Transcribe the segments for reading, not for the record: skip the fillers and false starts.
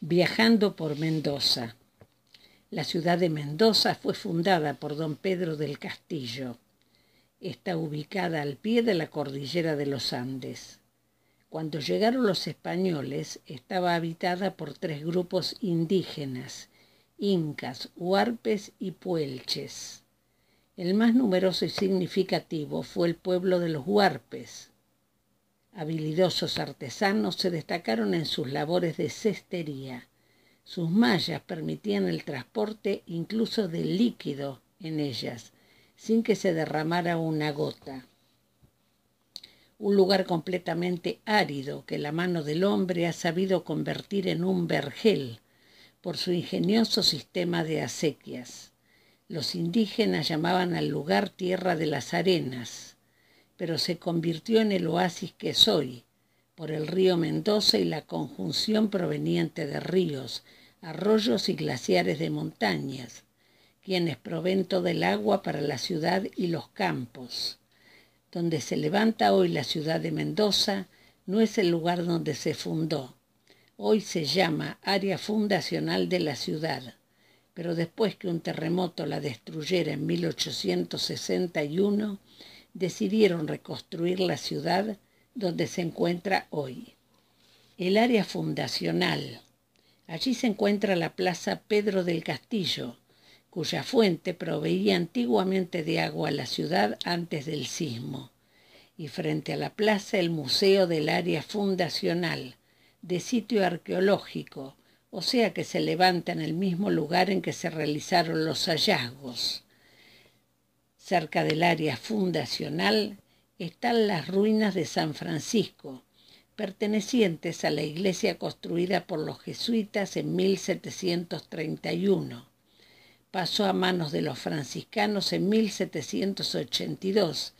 Viajando por Mendoza. La ciudad de Mendoza fue fundada por don Pedro del Castillo. Está ubicada al pie de la cordillera de los Andes. Cuando llegaron los españoles, estaba habitada por 3 grupos indígenas: incas, huarpes y puelches. El más numeroso y significativo fue el pueblo de los huarpes. Habilidosos artesanos se destacaron en sus labores de cestería. Sus mallas permitían el transporte incluso del líquido en ellas, sin que se derramara una gota. Un lugar completamente árido que la mano del hombre ha sabido convertir en un vergel por su ingenioso sistema de acequias. Los indígenas llamaban al lugar Tierra de las Arenas, pero se convirtió en el oasis que es hoy, por el río Mendoza y la conjunción proveniente de ríos, arroyos y glaciares de montañas, quienes proveen todo el agua para la ciudad y los campos. Donde se levanta hoy la ciudad de Mendoza no es el lugar donde se fundó. Hoy se llama Área Fundacional de la ciudad, pero después que un terremoto la destruyera en 1861, decidieron reconstruir la ciudad donde se encuentra hoy. El área fundacional. Allí se encuentra la Plaza Pedro del Castillo, cuya fuente proveía antiguamente de agua a la ciudad antes del sismo, y frente a la plaza el Museo del Área Fundacional, de sitio arqueológico, o sea que se levanta en el mismo lugar en que se realizaron los hallazgos. Cerca del área fundacional están las ruinas de San Francisco, pertenecientes a la iglesia construida por los jesuitas en 1731. Pasó a manos de los franciscanos en 1782,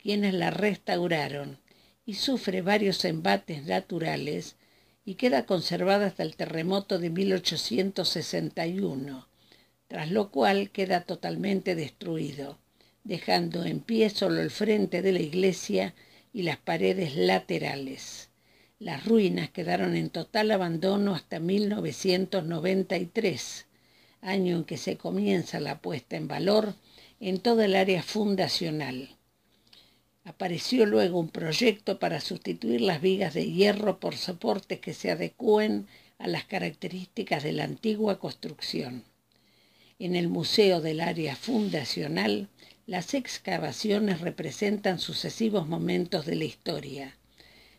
quienes la restauraron, y sufre varios embates naturales y queda conservada hasta el terremoto de 1861, tras lo cual queda totalmente destruido, dejando en pie solo el frente de la iglesia y las paredes laterales. Las ruinas quedaron en total abandono hasta 1993, año en que se comienza la puesta en valor en toda el área fundacional. Apareció luego un proyecto para sustituir las vigas de hierro por soportes que se adecúen a las características de la antigua construcción. En el Museo del Área Fundacional, las excavaciones representan sucesivos momentos de la historia.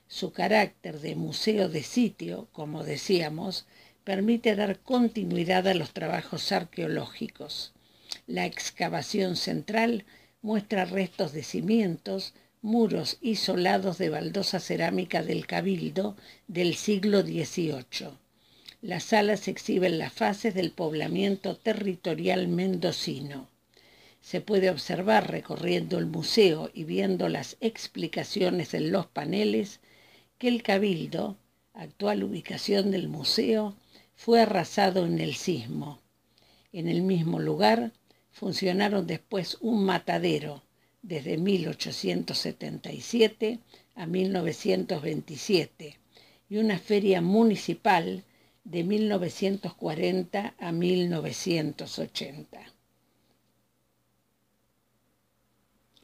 Su carácter de museo de sitio, como decíamos, permite dar continuidad a los trabajos arqueológicos. La excavación central muestra restos de cimientos, muros y solados de baldosa cerámica del Cabildo del siglo XVIII. Las salas exhiben las fases del poblamiento territorial mendocino. Se puede observar recorriendo el museo y viendo las explicaciones en los paneles que el Cabildo, actual ubicación del museo, fue arrasado en el sismo. En el mismo lugar funcionaron después un matadero desde 1877 a 1927 y una feria municipal de 1940 a 1980.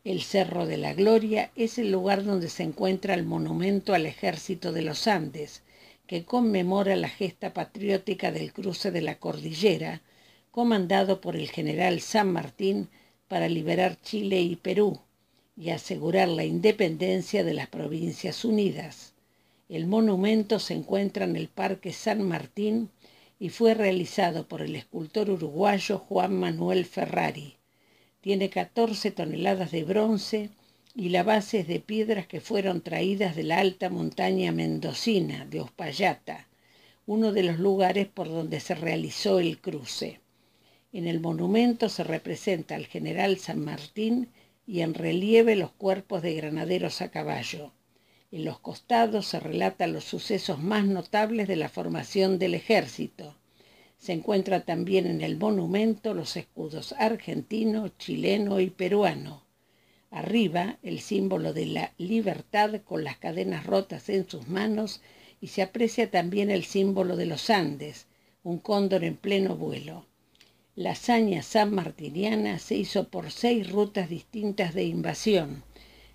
El Cerro de la Gloria es el lugar donde se encuentra el monumento al Ejército de los Andes, que conmemora la gesta patriótica del cruce de la cordillera, comandado por el general San Martín para liberar Chile y Perú y asegurar la independencia de las Provincias Unidas. El monumento se encuentra en el Parque San Martín y fue realizado por el escultor uruguayo Juan Manuel Ferrari. Tiene 14 toneladas de bronce y la base es de piedras que fueron traídas de la alta montaña mendocina de Uspallata, uno de los lugares por donde se realizó el cruce. En el monumento se representa al general San Martín y en relieve los cuerpos de granaderos a caballo. En los costados se relatan los sucesos más notables de la formación del ejército. Se encuentra también en el monumento los escudos argentino, chileno y peruano. Arriba, el símbolo de la libertad con las cadenas rotas en sus manos y se aprecia también el símbolo de los Andes, un cóndor en pleno vuelo. La hazaña sanmartiniana se hizo por 6 rutas distintas de invasión,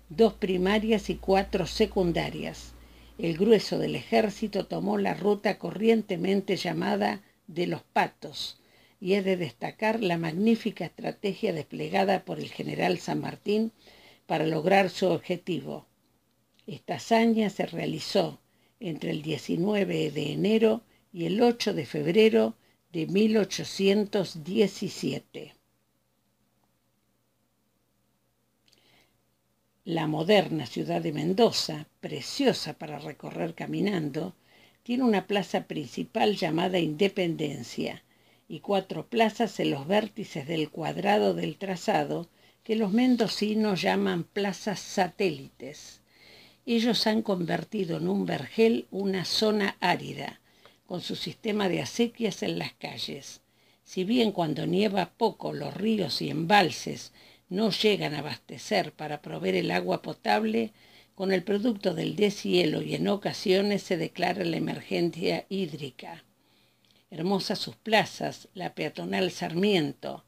2 primarias y 4 secundarias. El grueso del ejército tomó la ruta corrientemente llamada de los Patos, y he de destacar la magnífica estrategia desplegada por el general San Martín para lograr su objetivo. Esta hazaña se realizó entre el 19 de enero y el 8 de febrero de 1817. La moderna ciudad de Mendoza, preciosa para recorrer caminando, tiene una plaza principal llamada Independencia y 4 plazas en los vértices del cuadrado del trazado que los mendocinos llaman plazas satélites. Ellos han convertido en un vergel una zona árida, con su sistema de acequias en las calles. Si bien cuando nieva poco los ríos y embalses no llegan a abastecer para proveer el agua potable, con el producto del deshielo y en ocasiones se declara la emergencia hídrica. Hermosas sus plazas, la peatonal Sarmiento,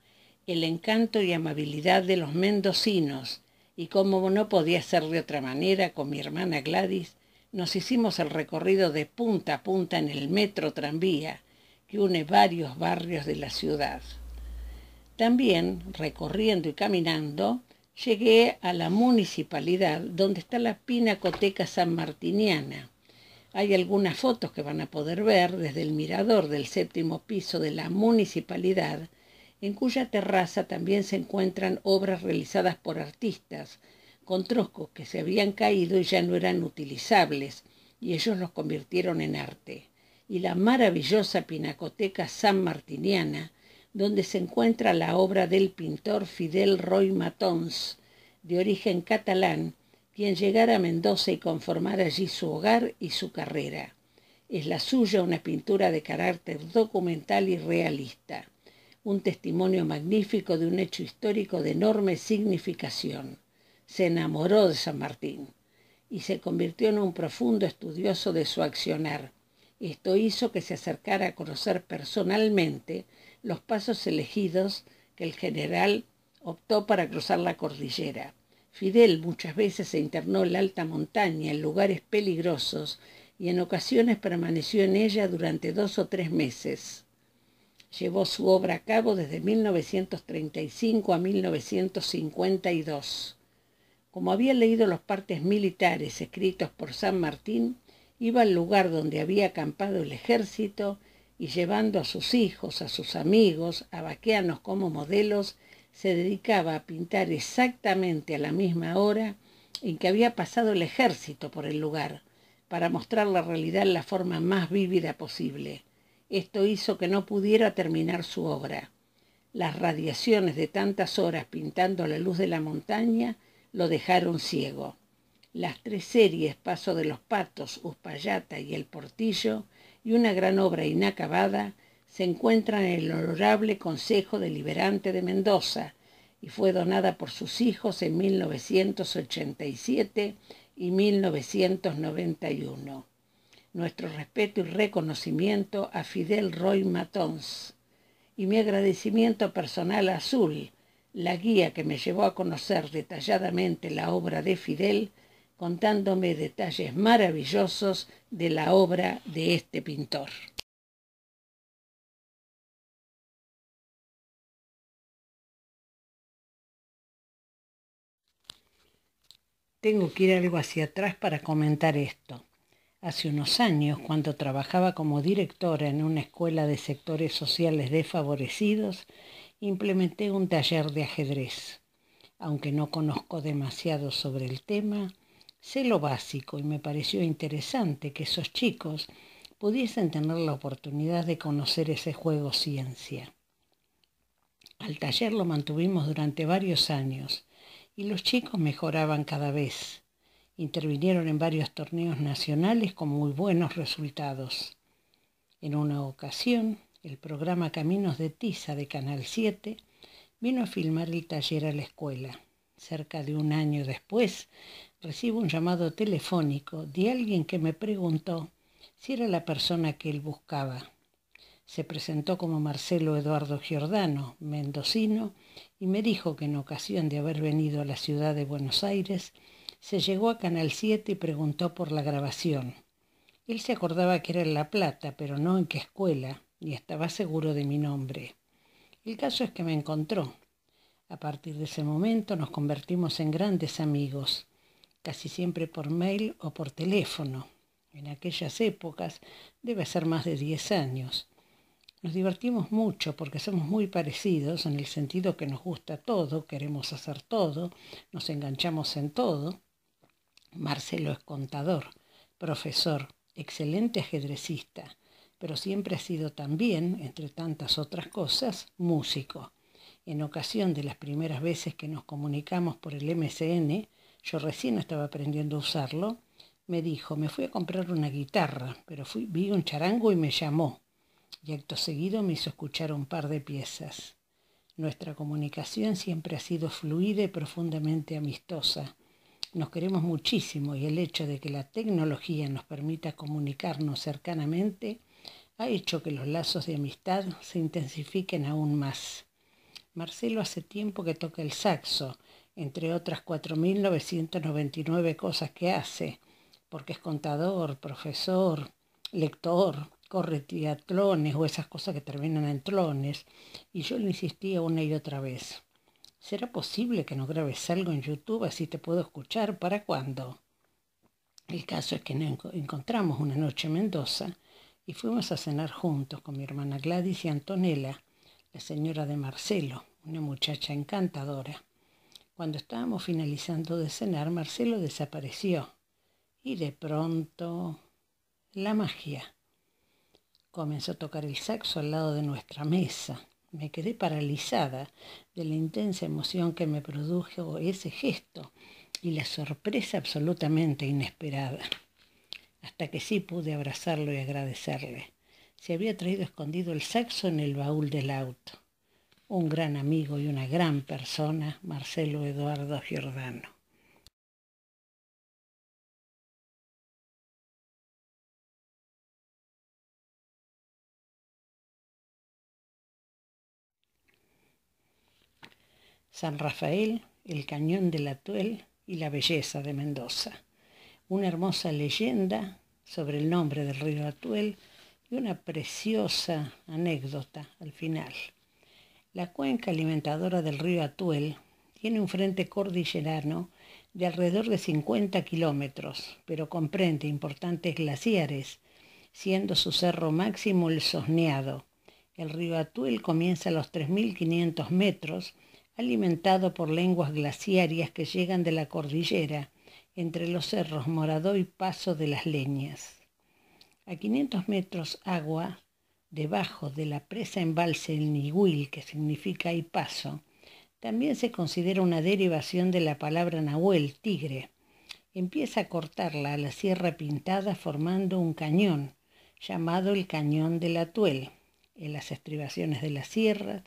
el encanto y amabilidad de los mendocinos, y como no podía ser de otra manera, con mi hermana Gladys, nos hicimos el recorrido de punta a punta en el metro tranvía, que une varios barrios de la ciudad. También, recorriendo y caminando, llegué a la municipalidad, donde está la Pinacoteca Sanmartiniana. Hay algunas fotos que van a poder ver desde el mirador del 7º piso de la municipalidad, en cuya terraza también se encuentran obras realizadas por artistas, con troscos que se habían caído y ya no eran utilizables, y ellos los convirtieron en arte. Y la maravillosa Pinacoteca Sanmartiniana, donde se encuentra la obra del pintor Fidel Roy Matons, de origen catalán, quien llegara a Mendoza y conformara allí su hogar y su carrera. Es la suya una pintura de carácter documental y realista, un testimonio magnífico de un hecho histórico de enorme significación. Se enamoró de San Martín y se convirtió en un profundo estudioso de su accionar. Esto hizo que se acercara a conocer personalmente los pasos elegidos que el general optó para cruzar la cordillera. Fidel muchas veces se internó en la alta montaña, en lugares peligrosos, y en ocasiones permaneció en ella durante 2 o 3 meses. Llevó su obra a cabo desde 1935 a 1952. Como había leído los partes militares escritos por San Martín, iba al lugar donde había acampado el ejército y llevando a sus hijos, a sus amigos, a vaqueanos como modelos, se dedicaba a pintar exactamente a la misma hora en que había pasado el ejército por el lugar, para mostrar la realidad en la forma más vívida posible. Esto hizo que no pudiera terminar su obra. Las radiaciones de tantas horas pintando a la luz de la montaña lo dejaron ciego. Las 3 series, Paso de los Patos, Uspallata y El Portillo, y una gran obra inacabada, se encuentran en el Honorable Consejo Deliberante de Mendoza y fue donada por sus hijos en 1987 y 1991. Nuestro respeto y reconocimiento a Fidel Roy Matons y mi agradecimiento personal a Azul, la guía que me llevó a conocer detalladamente la obra de Fidel, contándome detalles maravillosos de la obra de este pintor. Tengo que ir algo hacia atrás para comentar esto. Hace unos años, cuando trabajaba como directora en una escuela de sectores sociales desfavorecidos, implementé un taller de ajedrez. Aunque no conozco demasiado sobre el tema, sé lo básico y me pareció interesante que esos chicos pudiesen tener la oportunidad de conocer ese juego ciencia. Al taller lo mantuvimos durante varios años y los chicos mejoraban cada vez. Intervinieron en varios torneos nacionales con muy buenos resultados. En una ocasión, el programa Caminos de Tiza de Canal 7 vino a filmar el taller a la escuela. Cerca de un año después, recibo un llamado telefónico de alguien que me preguntó si era la persona que él buscaba. Se presentó como Marcelo Eduardo Giordano, mendocino, y me dijo que en ocasión de haber venido a la ciudad de Buenos Aires, se llegó a Canal 7 y preguntó por la grabación. Él se acordaba que era en La Plata, pero no en qué escuela, ni estaba seguro de mi nombre. El caso es que me encontró. A partir de ese momento nos convertimos en grandes amigos, casi siempre por mail o por teléfono. En aquellas épocas, debe ser más de 10 años. Nos divertimos mucho porque somos muy parecidos en el sentido que nos gusta todo, queremos hacer todo, nos enganchamos en todo. Marcelo es contador, profesor, excelente ajedrecista, pero siempre ha sido también, entre tantas otras cosas, músico. En ocasión de las primeras veces que nos comunicamos por el MSN, yo recién estaba aprendiendo a usarlo, me dijo, me fui a comprar una guitarra, pero vi un charango y me llamó. Y acto seguido me hizo escuchar un par de piezas. Nuestra comunicación siempre ha sido fluida y profundamente amistosa. Nos queremos muchísimo y el hecho de que la tecnología nos permita comunicarnos cercanamente ha hecho que los lazos de amistad se intensifiquen aún más. Marcelo hace tiempo que toca el saxo, entre otras 4.999 cosas que hace, porque es contador, profesor, lector, corre triatlones o esas cosas que terminan en tlones, y yo le insistía una y otra vez. ¿Será posible que no grabes algo en YouTube así te puedo escuchar? ¿Para cuándo? El caso es que nos encontramos una noche en Mendoza y fuimos a cenar juntos con mi hermana Gladys y Antonella, la señora de Marcelo, una muchacha encantadora. Cuando estábamos finalizando de cenar, Marcelo desapareció y de pronto la magia. Comenzó a tocar el saxo al lado de nuestra mesa. Me quedé paralizada de la intensa emoción que me produjo ese gesto y la sorpresa absolutamente inesperada. Hasta que sí pude abrazarlo y agradecerle. Se había traído escondido el saxo en el baúl del auto. Un gran amigo y una gran persona, Marcelo Eduardo Giordano. San Rafael, el Cañón del Atuel y la belleza de Mendoza. Una hermosa leyenda sobre el nombre del río Atuel y una preciosa anécdota al final. La cuenca alimentadora del río Atuel tiene un frente cordillerano de alrededor de 50 kilómetros, pero comprende importantes glaciares, siendo su cerro máximo el Sosneado. El río Atuel comienza a los 3.500 metros, alimentado por lenguas glaciarias que llegan de la cordillera, entre los cerros Moradó y Paso de las Leñas. A 500 metros agua, debajo de la presa embalse El Nihuil, que significa hay paso, también se considera una derivación de la palabra nahuel, tigre. Empieza a cortarla a la Sierra Pintada formando un cañón, llamado el Cañón del Atuel. En las estribaciones de las sierras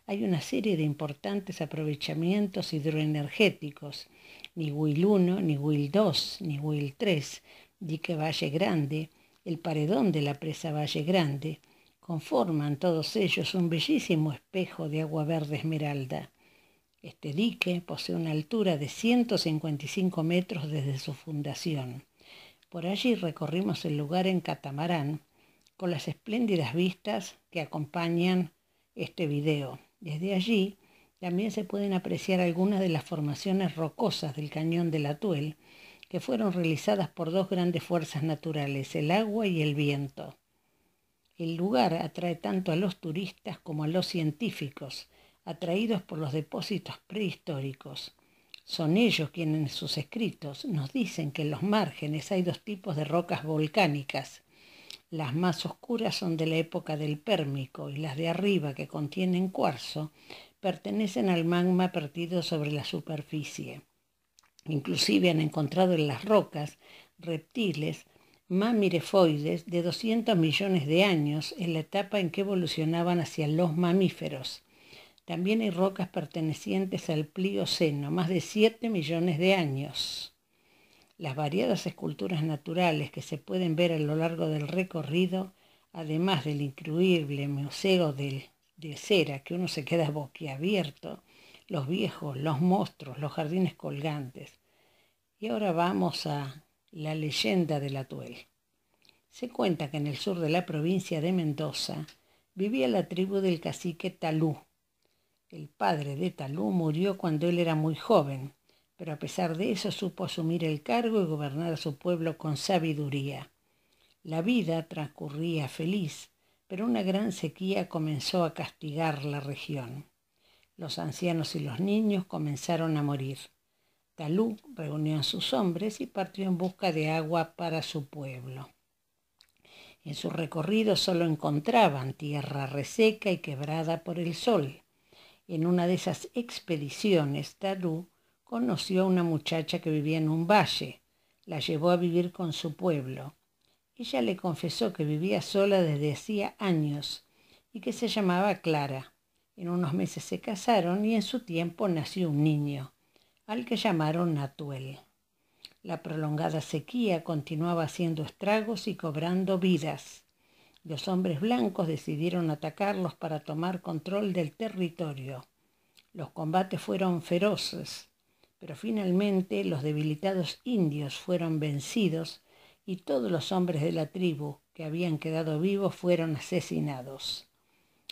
hay una serie de importantes aprovechamientos hidroenergéticos, Nihuil 1, Nihuil 2, Nihuil 3, Dique Valle Grande, el paredón de la presa Valle Grande, conforman todos ellos un bellísimo espejo de agua verde esmeralda. Este dique posee una altura de 155 metros desde su fundación. Por allí recorrimos el lugar en catamarán, con las espléndidas vistas que acompañan este video. Desde allí también se pueden apreciar algunas de las formaciones rocosas del Cañón del Atuel, que fueron realizadas por dos grandes fuerzas naturales, el agua y el viento. El lugar atrae tanto a los turistas como a los científicos, atraídos por los depósitos prehistóricos. Son ellos quienes en sus escritos nos dicen que en los márgenes hay dos tipos de rocas volcánicas. Las más oscuras son de la época del Pérmico y las de arriba, que contienen cuarzo, pertenecen al magma vertido sobre la superficie. Inclusive han encontrado en las rocas reptiles mamirefoides de 200 millones de años en la etapa en que evolucionaban hacia los mamíferos. También hay rocas pertenecientes al Plioceno, más de 7 millones de años. Las variadas esculturas naturales que se pueden ver a lo largo del recorrido, además del increíble museo de cera que uno se queda boquiabierto, los viejos, los monstruos, los jardines colgantes. Y ahora vamos a la leyenda del Atuel. Se cuenta que en el sur de la provincia de Mendoza vivía la tribu del cacique Talú. El padre de Talú murió cuando él era muy joven, pero a pesar de eso supo asumir el cargo y gobernar a su pueblo con sabiduría. La vida transcurría feliz, pero una gran sequía comenzó a castigar la región. Los ancianos y los niños comenzaron a morir. Talú reunió a sus hombres y partió en busca de agua para su pueblo. En su recorrido solo encontraban tierra reseca y quebrada por el sol. En una de esas expediciones, Talú conoció a una muchacha que vivía en un valle. La llevó a vivir con su pueblo. Ella le confesó que vivía sola desde hacía años y que se llamaba Clara. En unos meses se casaron y en su tiempo nació un niño, al que llamaron Atuel. La prolongada sequía continuaba haciendo estragos y cobrando vidas. Los hombres blancos decidieron atacarlos para tomar control del territorio. Los combates fueron feroces, pero finalmente los debilitados indios fueron vencidos y todos los hombres de la tribu que habían quedado vivos fueron asesinados.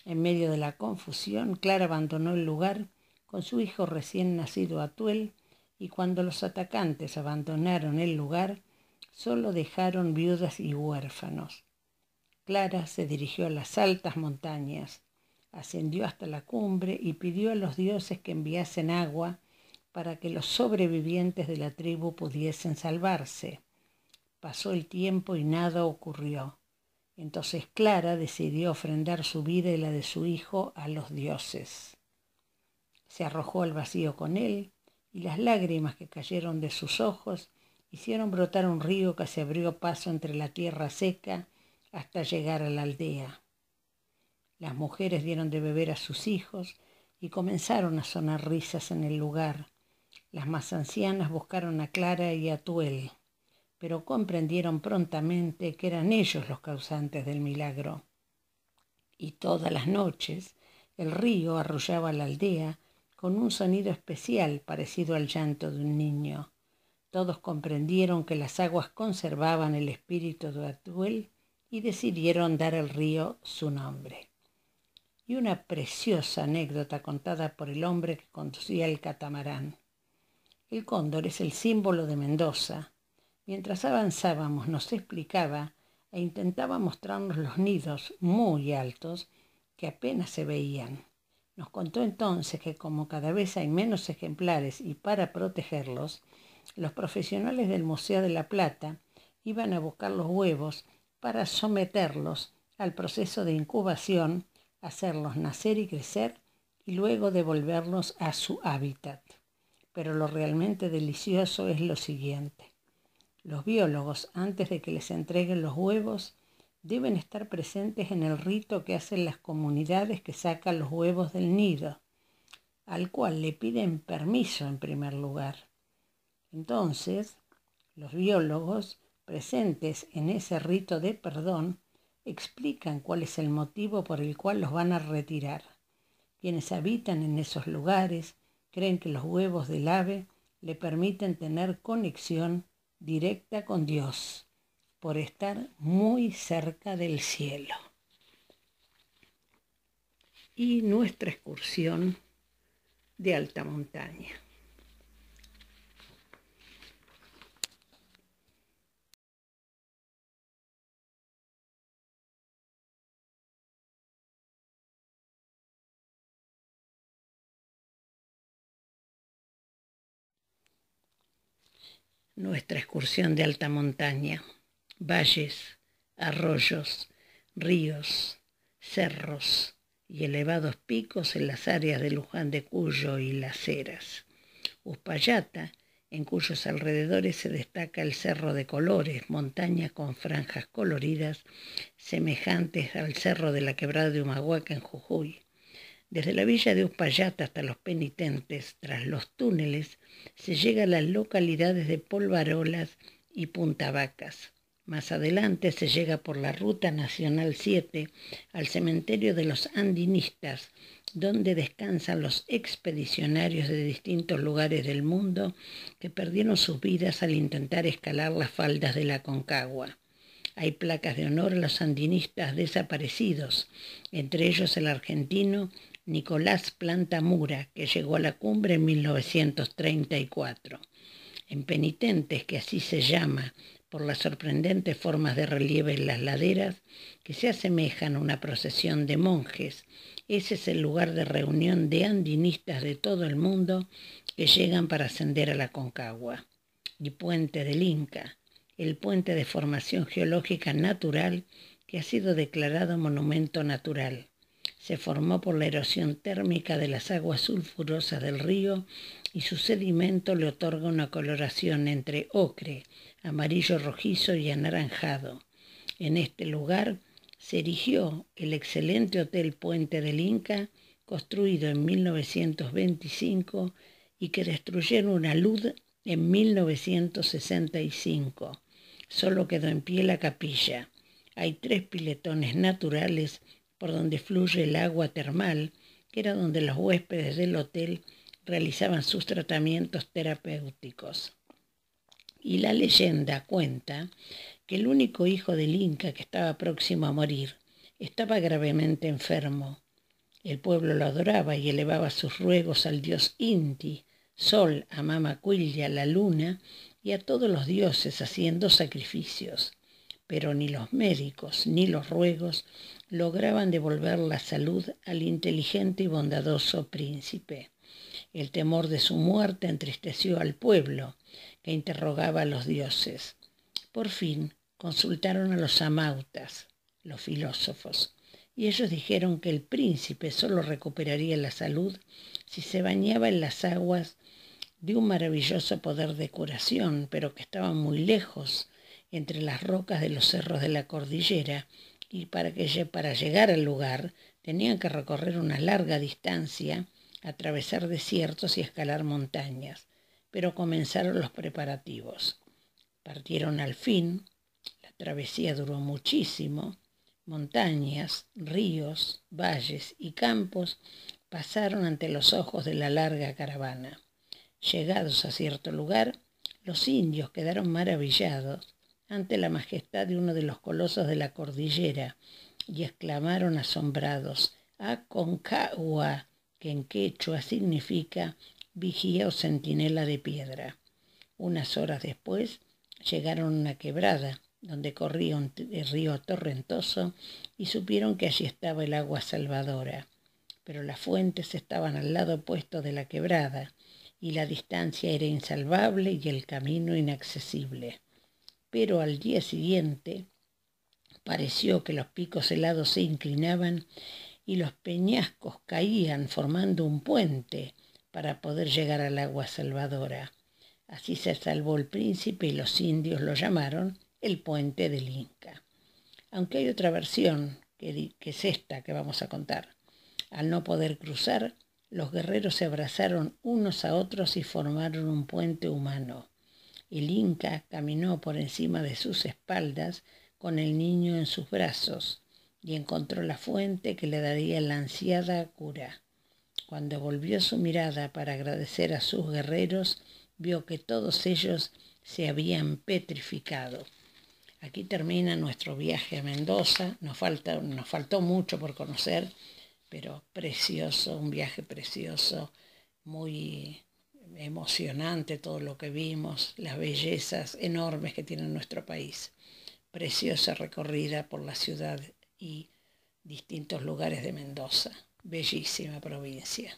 En medio de la confusión, Clara abandonó el lugar con su hijo recién nacido Atuel, y cuando los atacantes abandonaron el lugar, solo dejaron viudas y huérfanos. Clara se dirigió a las altas montañas, ascendió hasta la cumbre y pidió a los dioses que enviasen agua para que los sobrevivientes de la tribu pudiesen salvarse. Pasó el tiempo y nada ocurrió. Entonces Clara decidió ofrendar su vida y la de su hijo a los dioses. Se arrojó al vacío con él, y las lágrimas que cayeron de sus ojos hicieron brotar un río que se abrió paso entre la tierra seca hasta llegar a la aldea. Las mujeres dieron de beber a sus hijos y comenzaron a sonar risas en el lugar. Las más ancianas buscaron a Clara y a Atuel, pero comprendieron prontamente que eran ellos los causantes del milagro. Y todas las noches el río arrullaba la aldea con un sonido especial parecido al llanto de un niño. Todos comprendieron que las aguas conservaban el espíritu de Atuel y decidieron dar al río su nombre. Y una preciosa anécdota contada por el hombre que conducía el catamarán. El cóndor es el símbolo de Mendoza. Mientras avanzábamos nos explicaba e intentaba mostrarnos los nidos muy altos que apenas se veían. Nos contó entonces que como cada vez hay menos ejemplares y para protegerlos, los profesionales del Museo de la Plata iban a buscar los huevos para someterlos al proceso de incubación, hacerlos nacer y crecer y luego devolverlos a su hábitat. Pero lo realmente delicioso es lo siguiente. Los biólogos, antes de que les entreguen los huevos, deben estar presentes en el rito que hacen las comunidades que sacan los huevos del nido, al cual le piden permiso en primer lugar. Entonces, los biólogos, presentes en ese rito de perdón, explican cuál es el motivo por el cual los van a retirar. Quienes habitan en esos lugares creen que los huevos del ave le permiten tener conexión directa con Dios, por estar muy cerca del cielo. Y nuestra excursión de alta montaña. Nuestra excursión de alta montaña. Valles, arroyos, ríos, cerros y elevados picos en las áreas de Luján de Cuyo y Las Heras. Uspallata, en cuyos alrededores se destaca el Cerro de Colores, montaña con franjas coloridas semejantes al Cerro de la Quebrada de Humahuaca en Jujuy. Desde la villa de Uspallata hasta Los Penitentes, tras los túneles, se llega a las localidades de Polvarolas y Punta Vacas. Más adelante se llega por la Ruta Nacional 7 al cementerio de los andinistas, donde descansan los expedicionarios de distintos lugares del mundo que perdieron sus vidas al intentar escalar las faldas de la Aconcagua. Hay placas de honor a los andinistas desaparecidos, entre ellos el argentino Nicolás Plantamura, que llegó a la cumbre en 1934. En Penitentes, que así se llama por las sorprendentes formas de relieve en las laderas, que se asemejan a una procesión de monjes, ese es el lugar de reunión de andinistas de todo el mundo que llegan para ascender a la Aconcagua. Y Puente del Inca, el puente de formación geológica natural que ha sido declarado monumento natural. Se formó por la erosión térmica de las aguas sulfurosas del río y su sedimento le otorga una coloración entre ocre, amarillo rojizo y anaranjado. En este lugar se erigió el excelente Hotel Puente del Inca, construido en 1925 y que destruyeron una luz en 1965. Solo quedó en pie la capilla. Hay 3 piletones naturales por donde fluye el agua termal, que era donde los huéspedes del hotel realizaban sus tratamientos terapéuticos. Y la leyenda cuenta que el único hijo del Inca que estaba próximo a morir estaba gravemente enfermo. El pueblo lo adoraba y elevaba sus ruegos al dios Inti, Sol, a Mamaquilla, la luna, y a todos los dioses haciendo sacrificios. Pero ni los médicos ni los ruegos lograban devolver la salud al inteligente y bondadoso príncipe. El temor de su muerte entristeció al pueblo, que interrogaba a los dioses. Por fin consultaron a los amautas, los filósofos, y ellos dijeron que el príncipe solo recuperaría la salud si se bañaba en las aguas de un maravilloso poder de curación, pero que estaban muy lejos, entre las rocas de los cerros de la cordillera, y para llegar al lugar tenían que recorrer una larga distancia, atravesar desiertos y escalar montañas. Pero comenzaron los preparativos. Partieron al fin, la travesía duró muchísimo, montañas, ríos, valles y campos pasaron ante los ojos de la larga caravana. Llegados a cierto lugar, los indios quedaron maravillados ante la majestad de uno de los colosos de la cordillera y exclamaron asombrados: Aconcagua, que en quechua significa vigía o centinela de piedra. Unas horas después llegaron a una quebrada donde corría un río torrentoso y supieron que allí estaba el agua salvadora. Pero las fuentes estaban al lado opuesto de la quebrada y la distancia era insalvable y el camino inaccesible. Pero al día siguiente pareció que los picos helados se inclinaban y los peñascos caían formando un puente para poder llegar al agua salvadora. Así se salvó el príncipe y los indios lo llamaron el Puente del Inca. Aunque hay otra versión, que es esta que vamos a contar. Al no poder cruzar, los guerreros se abrazaron unos a otros y formaron un puente humano. El Inca caminó por encima de sus espaldas con el niño en sus brazos y encontró la fuente que le daría la ansiada cura. Cuando volvió su mirada para agradecer a sus guerreros, vio que todos ellos se habían petrificado. Aquí termina nuestro viaje a Mendoza. Nos faltó mucho por conocer, pero precioso, un viaje precioso, muy emocionante todo lo que vimos, las bellezas enormes que tiene nuestro país. Preciosa recorrida por la ciudad y distintos lugares de Mendoza. Bellísima provincia.